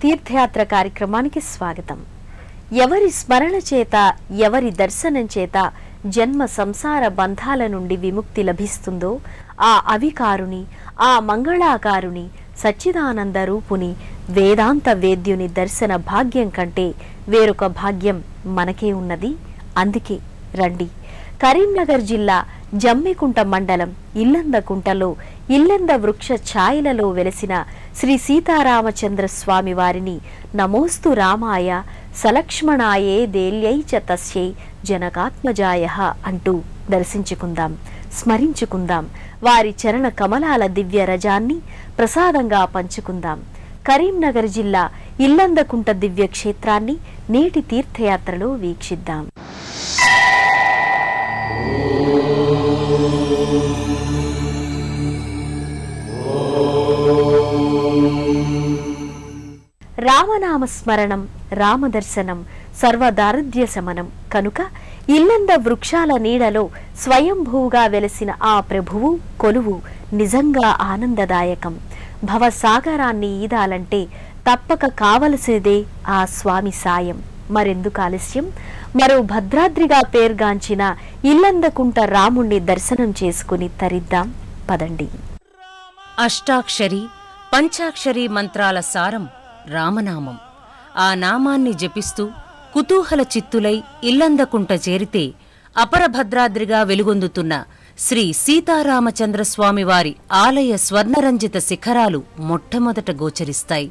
తీర్థయాత్ర కార్యక్రమానికి స్వాగతం. ఎవరి స్మరణ చేత, ఎవరి దర్శనం చేత జన్మ సంసార బంధాల నుండి విముక్తి లభిస్తుందో ఆ అవికారుని, ఆ మంగళాకారుని, సచ్చిదానంద రూపుని, వేదాంత వేద్యుని దర్శన భాగ్యం కంటే వేరొక భాగ్యం మనకే ఉన్నది. అందుకే రండి, కరీంనగర్ జిల్లా జమ్మికుంట మండలం ఇల్లందకుంటలో ఇల్లంద వృక్ష ఛాయలలో వెలసిన శ్రీ సీతారామచంద్ర స్వామి వారిని నమోస్తు రామాయ సలక్ష్మణాయే దేల్యై చ తస్యై జనకాత్మజాయ అంటూ దర్శించుకుందాం, స్మరించుకుందాం. వారి చరణ కమలాల దివ్య రజాన్ని ప్రసాదంగా పంచుకుందాం. కరీంనగర్ జిల్లా ఇల్లందకుంట దివ్య క్షేత్రాన్ని నేటి తీర్థయాత్రలో వీక్షిద్దాం. రామనామ స్మరణం, రామదర్శనం సర్వదారిద్ర్య శమనం కనుక ఇల్లంద వృక్షాల నీడలో స్వయంభూగా వెలసిన ఆ ప్రభువు కొలువు నిజంగా ఆనందదాయకం. భవసాగరాన్ని ఈదాలంటే తప్పక కావలసినదే ఆ స్వామి సాయం. మరెందుకు ఆలస్యం, మరో భద్రాద్రిగా పేర్గాంచిన ఇల్లందకుంట రాముణ్ణి దర్శనం చేసుకుని తరిద్దాం పదండి. అష్టాక్షరి పంచాక్షరి మంత్రాల సారం రామనామం. ఆ నామాన్ని జపిస్తూ కుతూహల చిత్తులై ఇల్లందకుంట చేరితే అపరభద్రాద్రిగా వెలుగొందుతున్న శ్రీ సీతారామచంద్రస్వామివారి ఆలయ స్వర్ణరంజిత శిఖరాలు మొట్టమొదట గోచరిస్తాయి.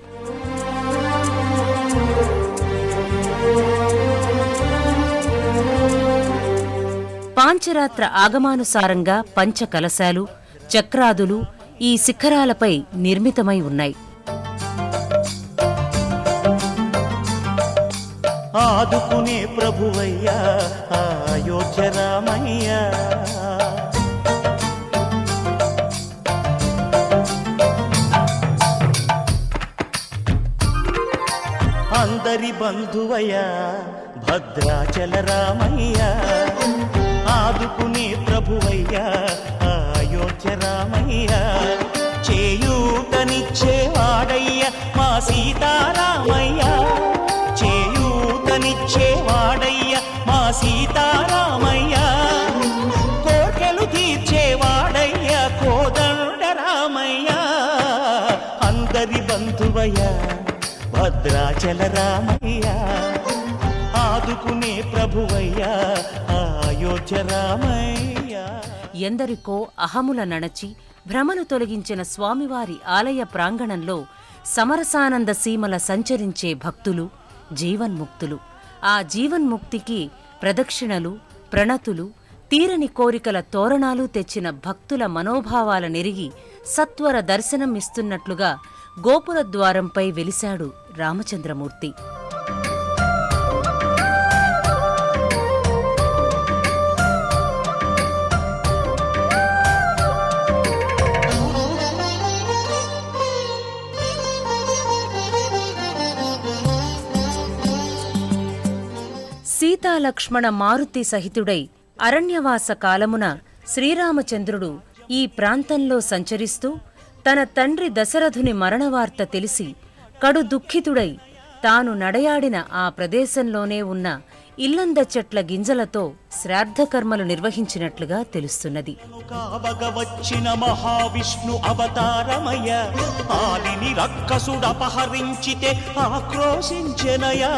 పాంచరాత్ర ఆగమానుసారంగా పంచకలశాలు, చక్రాదులు ఈ శిఖరాలపై నిర్మితమై ఉన్నాయి. ఆదుకునే ప్రభువయ్యా అయోధ్య రామయ్యా, అందరి బంధువయ్యా భద్రాచల రామయ్యా, ఆదుకునే ప్రభువయ్యా అయోధ్య రామయ్యా, చేయూతనిచ్చేవాడయ్యా మా సీతారామయ్యా, చేయూతనిచ్చేవాడయ్యా మా సీతారామయ్యా, కోర్కెలు తీర్చేవాడయ్యా కోదండ రామయ్యా, అందరి బంధువయ్యా భద్రాచల రామయ్యా, ఆదుకునే ప్రభువయ్యా అయోధ్య రామయ్యా. ఎందరికో అహముల నణచి భ్రమను తొలగించిన స్వామివారి ఆలయ ప్రాంగణంలో సమరసానంద సీమల సంచరించే భక్తులు, జీవన్ముక్తులు. ఆ జీవన్ముక్తికి ప్రదక్షిణలు, ప్రణతులు, తీరని కోరికల తోరణాలు తెచ్చిన భక్తుల మనోభావాల నెరిగి సత్వర దర్శనం ఇస్తున్నట్లుగా గోపురద్వారంపై వెలిశాడు రామచంద్రమూర్తి. సీతాలక్ష్మణ మారుతి సహితుడై అరణ్యవాస కాలమున శ్రీరామచంద్రుడు ఈ ప్రాంతంలో సంచరిస్తూ తన తండ్రి దశరథుని మరణవార్త తెలిసి కడు దుఃఖితుడై తాను నడయాడిన ఆ ప్రదేశంలోనే ఉన్న ఇల్లంద చెట్ల గింజలతో శ్రాద్ధకర్మలు నిర్వహించినట్లుగా తెలుస్తున్నది. వచ్చిన మహావిష్ణు అవతారమయ్య, ఆలిని రక్కసుడపహరించితే ఆక్రోశించెనయా,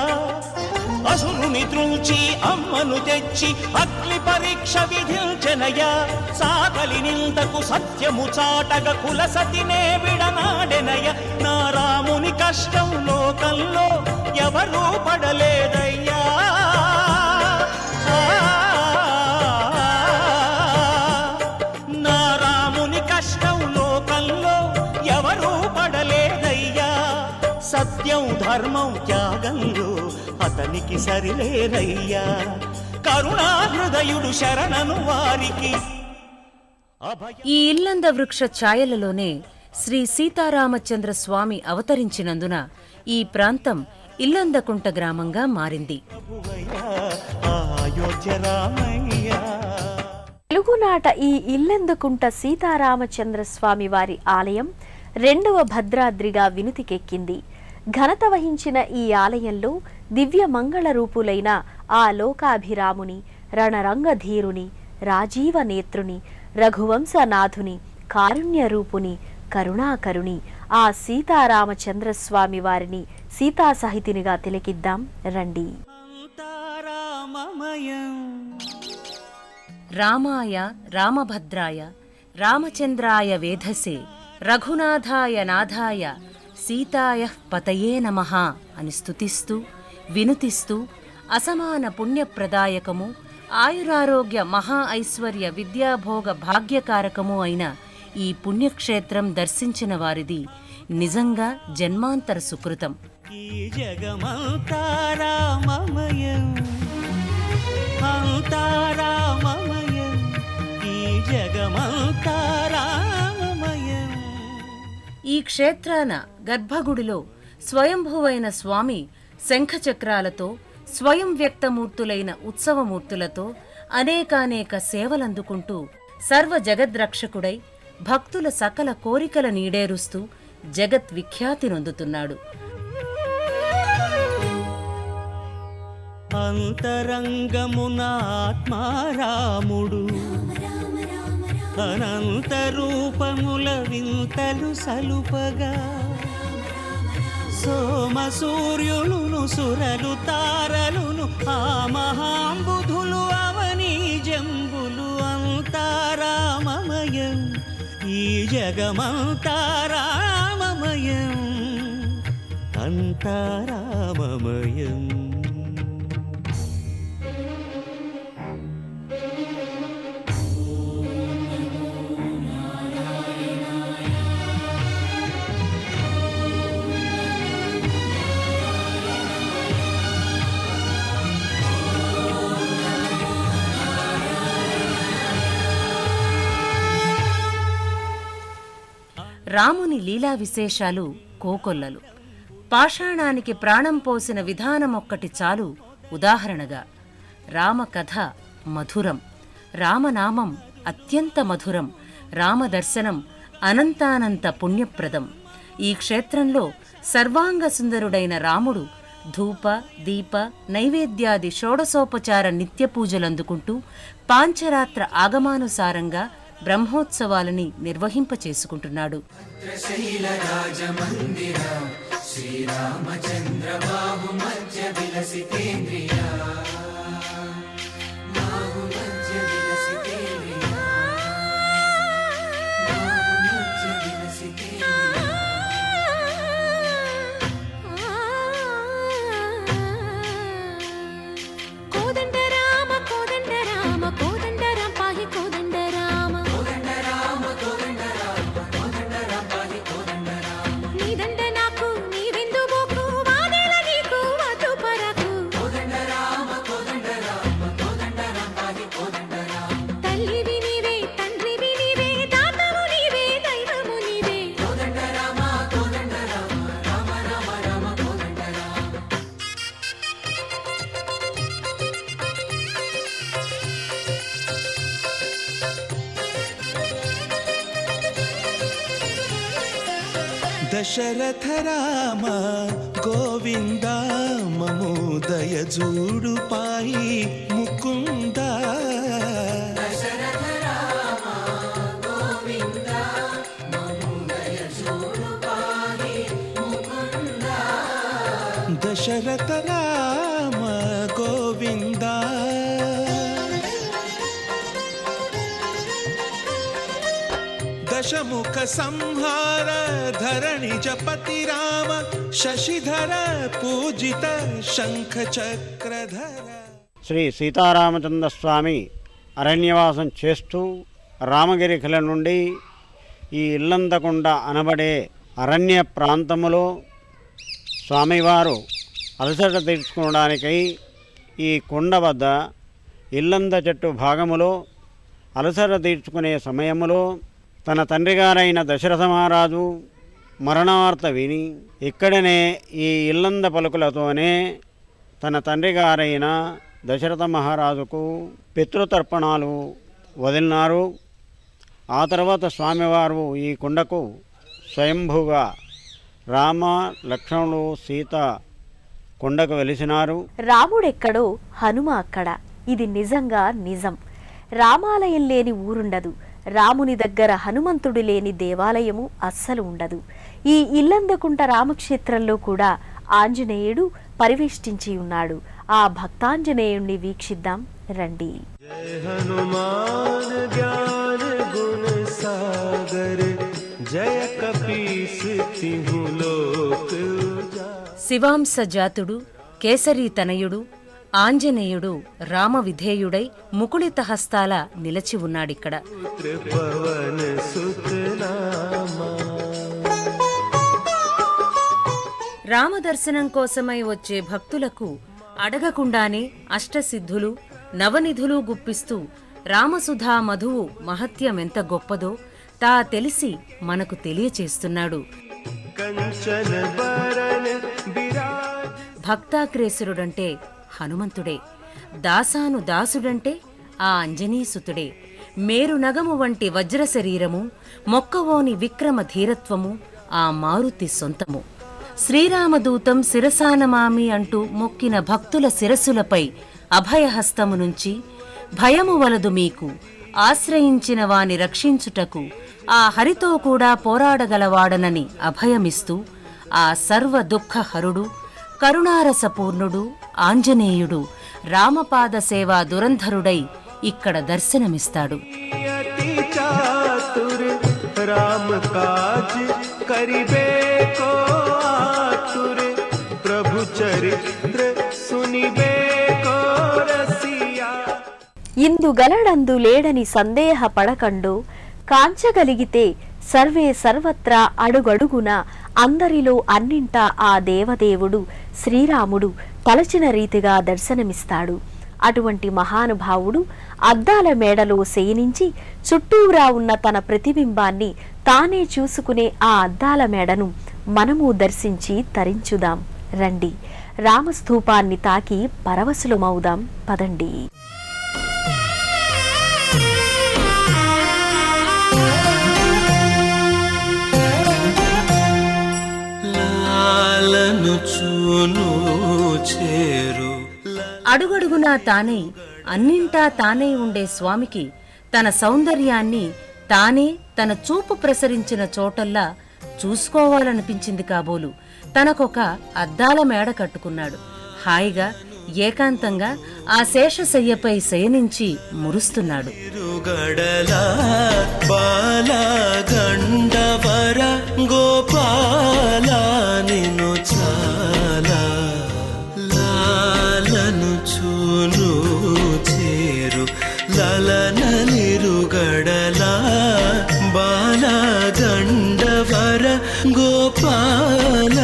అసురుని త్రుంచి అమ్మను తెచ్చి అగ్ని పరీక్ష విధించెనయా, సాగలి నిందకు సత్యము చాటగ కుల సతినే విడనాడెనయ, నా రాముని కష్టం లోకంలో ఎవరూ పడలేదయ్యా, నా రాముని కష్టం లోకంలో ఎవరూ పడలేదయ్యా, సత్యం ధర్మం త్యాగంలో అతనికి సరిలేరయ్యా, కరుణాహృదయుడు శరణను వారికి. ఈ ఇల్లంద వృక్ష ఛాయలలోనే శ్రీ సీతారామచంద్ర స్వామి అవతరించినందున ఈ ప్రాంతం ఇల్లందకుంట గ్రామంగా మారింది. తెలుగునాట ఈ ఇల్లందకుంట సీతారామచంద్ర స్వామి వారి ఆలయం రెండవ భద్రాద్రిగా వినుతికెక్కింది. ఘనత వహించిన ఈ ఆలయంలో దివ్య మంగళ రూపులైన ఆ లోకాభిరాముని, రణరంగధీరుని, రాజీవ నేత్రుని, రఘువంశనాథుని, కారుణ్య రూపుని, కరుణాకరుని ఆ సీతారామచంద్రస్వామి వారిని సీతా సహితినిగా తిలకిద్దాం రండి. రామాయ రామభద్రాయ రామచంద్రాయ వేధసే రఘునాథాయ నాథాయ సీతాయ పతయే నమః అని స్తుతిస్తూ వినుతిస్తూ అసమాన పుణ్యప్రదాయకము, ఆయురారోగ్య మహా ఐశ్వర్య విద్యాభోగ భాగ్యకారకము అయిన ఈ పుణ్యక్షేత్రం దర్శించిన వారిది నిజంగా జన్మాంతర సుకృతం. ఈ జగమంతా రామమయం, అంతా రామమయం, ఈ జగమంతా రామమయం. ఈ క్షేత్రాన గర్భగుడిలో స్వయంభువైన స్వామి శంఖచక్రాలతో, స్వయం వ్యక్తమూర్తులైన ఉత్సవమూర్తులతో అనేకానేక సేవలందుకుంటూ సర్వ జగద్రక్షకుడై భక్తుల సకల కోరికల నీడేరుస్తూ జగద్విఖ్యాతి నొందుతున్నాడు. అంతరంగమున ఆత్మారాముడు, అనంత రూపముల వింతలు సలుపగా, సోమ సూర్యులును సురలు తారలును ఆ మహాంబుధులు అవనీ జంబులు అంతారామమయం, ఈ జగమంతారామమయం, అంతారామమయం. రాముని లీలా విశేషాలు కోకొల్లలు. పాషాణానికి ప్రాణం పోసిన విధానమొక్కటి చాలు ఉదాహరణగా. రామకథ మధురం, రామనామం అత్యంత మధురం, రామదర్శనం అనంతానంత పుణ్యప్రదం. ఈ క్షేత్రంలో సర్వాంగ సుందరుడైన రాముడు ధూప దీప నైవేద్యాది షోడశోపచార నిత్యపూజలందుకుంటూ పాంచరాత్ర ఆగమానుసారంగా బ్రహ్మోత్సవాలని నిర్వహింపచేసుకుంటున్నాడు. దశరథ రామ గోవింద మము దయజూడు పాయి ముకుంద. దశరథ రామ గోవింద దశముఖ సంహార ధరణి జపతి రామ శశిధర పూజిత శంఖ చక్రధర. శ్రీ సీతారామచంద్ర స్వామి అరణ్యవాసం చేస్తూ రామగిరిఖల నుండి ఈ ఇల్లందకొండ అనబడే అరణ్య ప్రాంతములో స్వామివారు అలసట తీర్చుకోవడానికై ఈ కొండ వద్ద ఇల్లంద చెట్టు భాగములో అలసట తీర్చుకునే సమయములో తన తండ్రి గారైన దశరథ మహారాజు మరణవార్త విని ఇక్కడనే ఈ ఇల్లంద పలుకులతోనే తన తండ్రి గారైన దశరథ మహారాజుకు పితృతర్పణాలు వదిలినారు. ఆ తర్వాత స్వామివారు ఈ కొండకు స్వయంభూగా రామ లక్ష్మణుడు సీత కొండకు వెలిసినారు. రాముడెక్కడో హనుమ అక్కడ. ఇది నిజంగా నిజం. రామాలయం లేని ఊరుండదు. రాముని దగ్గర హనుమంతుడు లేని దేవాలయము అస్సలు ఉండదు. ఈ ఇల్లందకుంట రామక్షేత్రంలో కూడా ఆంజనేయుడు పరివేష్టించి ఉన్నాడు. ఆ భక్తాంజనేయుణ్ణి వీక్షిద్దాం రండి. జయ హనుమాన్ జ్ఞాన గుణ సాగర జయ కపీస్ తిహు లోక శివాంశ జాతుడు కేసరీ తనయుడు ఆంజనేయుడు రామవిధేయుడై ముకుళిత హస్తాల నిలచి ఉన్నాడిక్కడ. పవన సుత నామా రామదర్శనం కోసమై వచ్చే భక్తులకు అడగకుండానే అష్టసిద్ధులు నవనిధులు గుప్పిస్తూ రామసుధా మధువు మహత్యమెంత గొప్పదో తా తెలిసి మనకు తెలియచేస్తున్నాడు. కంచన బరణ విరాజ్ భక్తాగ్రేసురుడంటే హనుమంతుడే, దాసాను దాసుడంటే ఆ అంజనీసుతుడే. మేరు నగము వంటి వజ్ర శరీరము, మొక్కవోని విక్రమ ధీరత్వము ఆ మారుతి సొంతము. శ్రీరామదూతం శిరసానమామి అంటూ మొక్కిన భక్తుల శిరస్సులపై అభయహస్తము నుంచి భయము వలదు మీకు, ఆశ్రయించిన వాని రక్షించుటకు ఆ హరితో కూడా పోరాడగలవాడనని అభయమిస్తూ ఆ సర్వ దుఃఖహరుడు కరుణారసపూర్ణుడు ఆంజనేయుడు రామపాద సేవా దురంధరుడై ఇక్కడ దర్శనమిస్తాడు. अति चातुर राम काज करिबे को आतुर प्रभु चरित्र सुनिबे को रसिया. ఇందు గలడందు లేడని సందేహపడకండు, కాంచగలిగితే సర్వే సర్వత్రా అడుగడుగున అందరిలో అన్నింటా ఆ దేవదేవుడు శ్రీరాముడు తలచిన రీతిగా దర్శనమిస్తాడు. అటువంటి మహానుభావుడు అద్దాల మేడలో శయనించి చుట్టూరా ఉన్న తన ప్రతిబింబాన్ని తానే చూసుకునే ఆ అద్దాల మేడను మనము దర్శించి తరించుదాం రండి. రామస్థూపాన్ని తాకి పరవశులమవుదాం పదండి. అడుగడుగునా తానై అన్నింటా తానై ఉండే స్వామికి తన సౌందర్యాన్ని తానే తన చూపు ప్రసరించిన చోటల్లా చూసుకోవాలనిపించింది కాబోలు తనకొక అద్దాల మేడ కట్టుకున్నాడు. హాయిగా ఏకాంతంగా ఆ శేషశయ్యపై శయనించి మురుస్తున్నాడు. లలనలిరుగడలా బాలగండవర గోపాల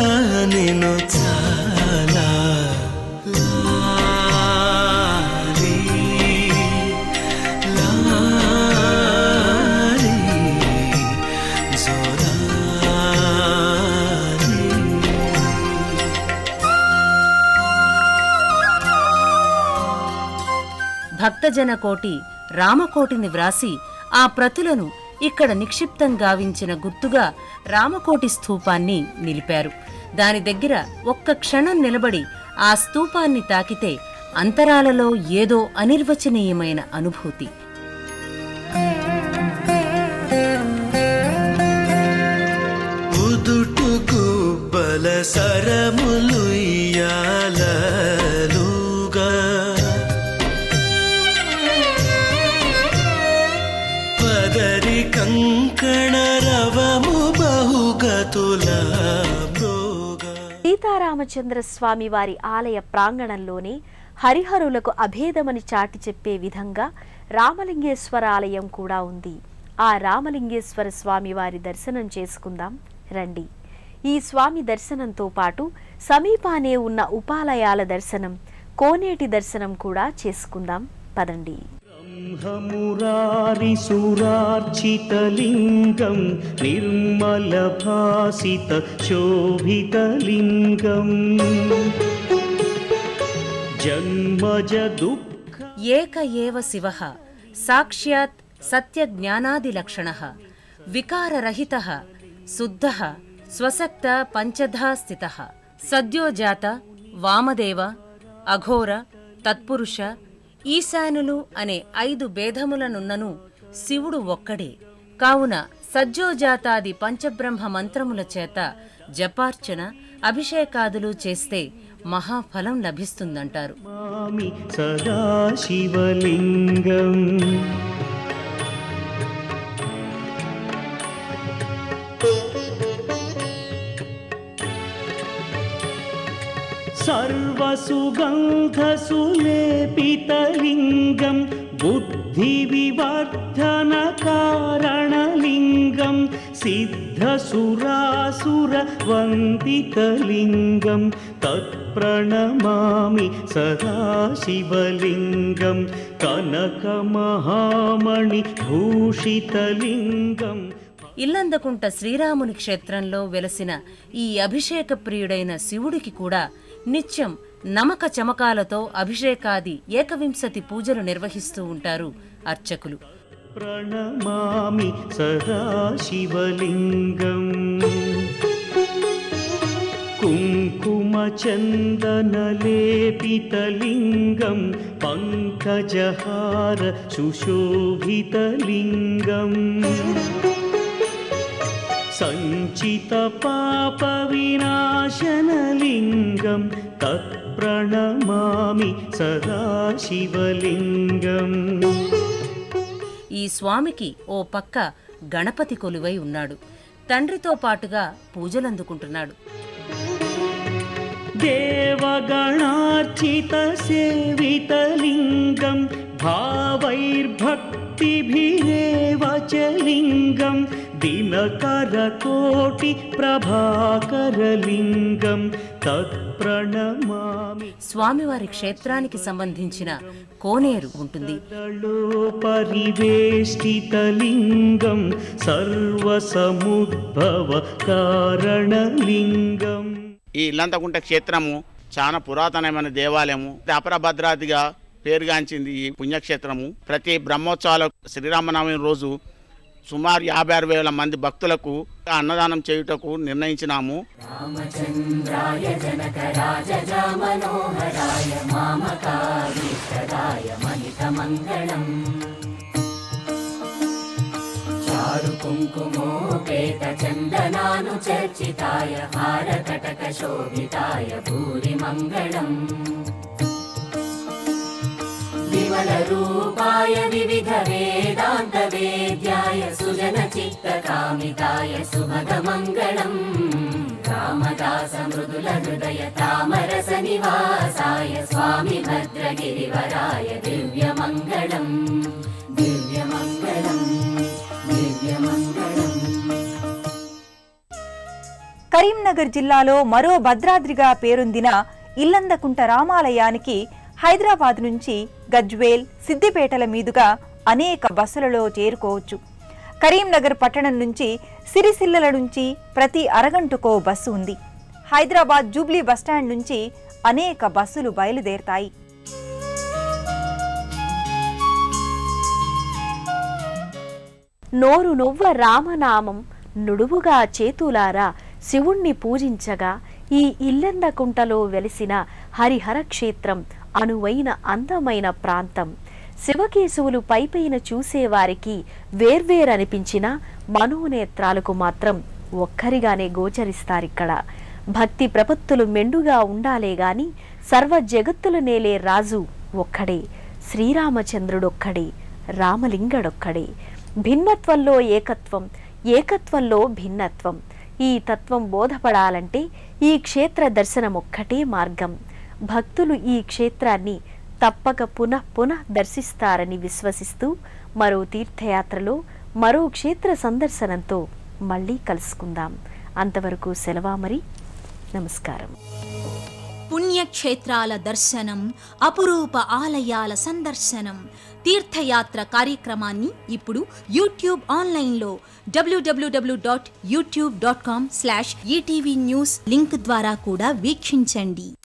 నిను చాలా లాలి లాలి జోలాలి. భక్తజన కోటి రామకోటిని వ్రాసి ఆ ప్రతులను ఇక్కడ నిక్షిప్తం గావించిన గుర్తుగా రామకోటి స్థూపాన్ని నిలిపారు. దాని దగ్గర ఒక్క క్షణం నిలబడి ఆ స్తూపాన్ని తాకితే అంతరాలలో ఏదో అనిర్వచనీయమైన అనుభూతి. ఉదుటు గుబ్బల సరములు ఇయ్యాలలుగా పదరి కంకణ రవము బహుగతుల భోగా. సీతారామచంద్ర స్వామి వారి ఆలయ ప్రాంగణంలోనే హరిహరులకు అభేదమని చాటి చెప్పే విధంగా రామలింగేశ్వర ఆలయం కూడా ఉంది. ఆ రామలింగేశ్వర స్వామి వారి దర్శనం చేసుకుందాం రండి. ఈ స్వామి దర్శనంతో పాటు సమీపానే ఉన్న ఉపాలయాల దర్శనం, కోనేటి దర్శనం కూడా చేసుకుందాం పదండి. బ్రహ్మమురారి సురార్చితలింగం నిర్మల భాసిత శోభితలింగం జన్మజ దుఃఖ ఏక ఏవ శివః సాక్ష్యాత్ సత్యజ్ఞానాదిలక్షణః వికారరహితః శుద్ధః స్వసక్త పంచధా స్థితః సద్యోజాత వామదేవ అఘోర తత్పురుష ఈశానులు అనే 5 భేదములనున్నను శివుడు ఒక్కడే. కావున సజ్జోజాతాది పంచబ్రహ్మ మంత్రముల చేత జపార్చన అభిషేకాదులు చేస్తే మహాఫలం లభిస్తుందంటారు. మామి సదాశివలింగం సర్వసుగంధసులేపితలింగం బుద్ధివివర్ధనకారణలింగం సిద్ధసురాసురవందితలింగం తత్ప్రణమామి సదాశివలింగం కనకమహామణి భూషితలింగం. ఇల్లందకుంట శ్రీరాముని క్షేత్రంలో వెలసిన ఈ అభిషేక ప్రియుడైన శివుడికి కూడా నిత్యం నమక చమకాలతో అభిషేకాది 1 పూజలు నిర్వహిస్తూ ఉంటారు అర్చకులు. ప్రణమామి సదాశివలింగం కుంకుమచందనలేపితలింగం పంకజహార సుశోభితలింగం సంచిత పాప వినాశనలింగం తత్ప్రణమామి సదాశివలింగం. ఈ స్వామికి ఓ పక్క గణపతి కొలువై ఉన్నాడు. తండ్రితో పాటుగా పూజలందుకుంటున్నాడు. దేవగణార్చిత సేవితలింగం భావైర్భక్తిభిరేవ చ లింగం దినకరకోటి ప్రభాకరలింగం తత్ప్రణమామి. స్వామివారి క్షేత్రానికి సంబంధించిన కోనేరు ఉంటుంది. పరివేష్టితలింగం సర్వసముద్భవ కారణలింగం. ఈ ఇల్లంతకుంట క్షేత్రము చాలా పురాతనమైన దేవాలయము. అపరభద్రాదిగా పేరుగాంచింది ఈ పుణ్యక్షేత్రము. ప్రతి బ్రహ్మోత్సవాల శ్రీరామనవమి రోజు సుమారు 56,000 మంది భక్తులకు అన్నదానం చేయుటకు నిర్ణయించినాము. రామచంద్రాయ జనకరాజ మనోహరాయ మామకారీష్టదాయ మహితమంగళం చారు కుంకుమోపేత చందనాను చర్చితాయ హారకటక శోభితాయ భూరి మంగళం విమల రూపాయ వివిధ వేదాంత వేద్యాయ సుజన చిత్త కామితాయ సుభగ మంగళం రామదాస మృదుల హృదయ తామరస నివాసాయ స్వామి భద్రగిరివరాయ దివ్య మంగళం దివ్య మంగళం దివ్య మంగళం. కరీంనగర్ జిల్లాలో మరో భద్రాద్రిగా పేరొందిన ఇల్లందకుంట రామాలయానికి హైదరాబాద్ నుంచి గజ్వేల్, సిద్దిపేటల మీదుగా అనేక బస్సులలో చేరుకోవచ్చు. కరీంనగర్ పట్టణం నుంచి సిరిసిల్లల నుంచి ప్రతి అరగంటకో బస్సు ఉంది. హైదరాబాద్ జూబ్లీ బస్టాండ్ నుంచి అనేక బస్సులు బయలుదేరతాయి. నోరు నొవ్వ రామనామం నుడువుగా చేతులారా శివుణ్ణి పూజించగా ఈ ఇల్లందకుంటలో వెలిసిన హరిహర క్షేత్రం అనువైన అందమైన ప్రాంతం. శివకేశవులు పైపైన చూసేవారికి వేర్వేరనిపించిన మనోనేత్రాలకు మాత్రం ఒక్కరిగానే గోచరిస్తారిక్కడ. భక్తి ప్రపత్తులు మెండుగా ఉండాలే గాని సర్వ జగత్తులు నేలే రాజు ఒక్కడే, శ్రీరామచంద్రుడొక్కడే, రామలింగడొక్కడే. భిన్నత్వంలో ఏకత్వం, ఏకత్వంలో భిన్నత్వం. ఈ తత్వం బోధపడాలంటే ఈ క్షేత్ర దర్శనం ఒక్కటే మార్గం. భక్తులు ఈ క్షేత్రాన్ని తప్పక పునః దర్శిస్తారని విశ్వసిస్తూ మరో తీర్థయాత్రలో మరో క్షేత్ర సందర్శనంతో మళ్ళీ కలుసుకుందాం. అంతవరకు సెలవా మరి. నమస్కారం. పుణ్యక్షేత్రాల దర్శనం, అపురూప ఆలయాల సందర్శనం, తీర్థయాత్ర కార్యక్రమాన్ని ఇప్పుడు యూట్యూబ్ ఆన్లైన్లో www.youtube.com/etv news లింక్ ద్వారా కూడా వీక్షించండి.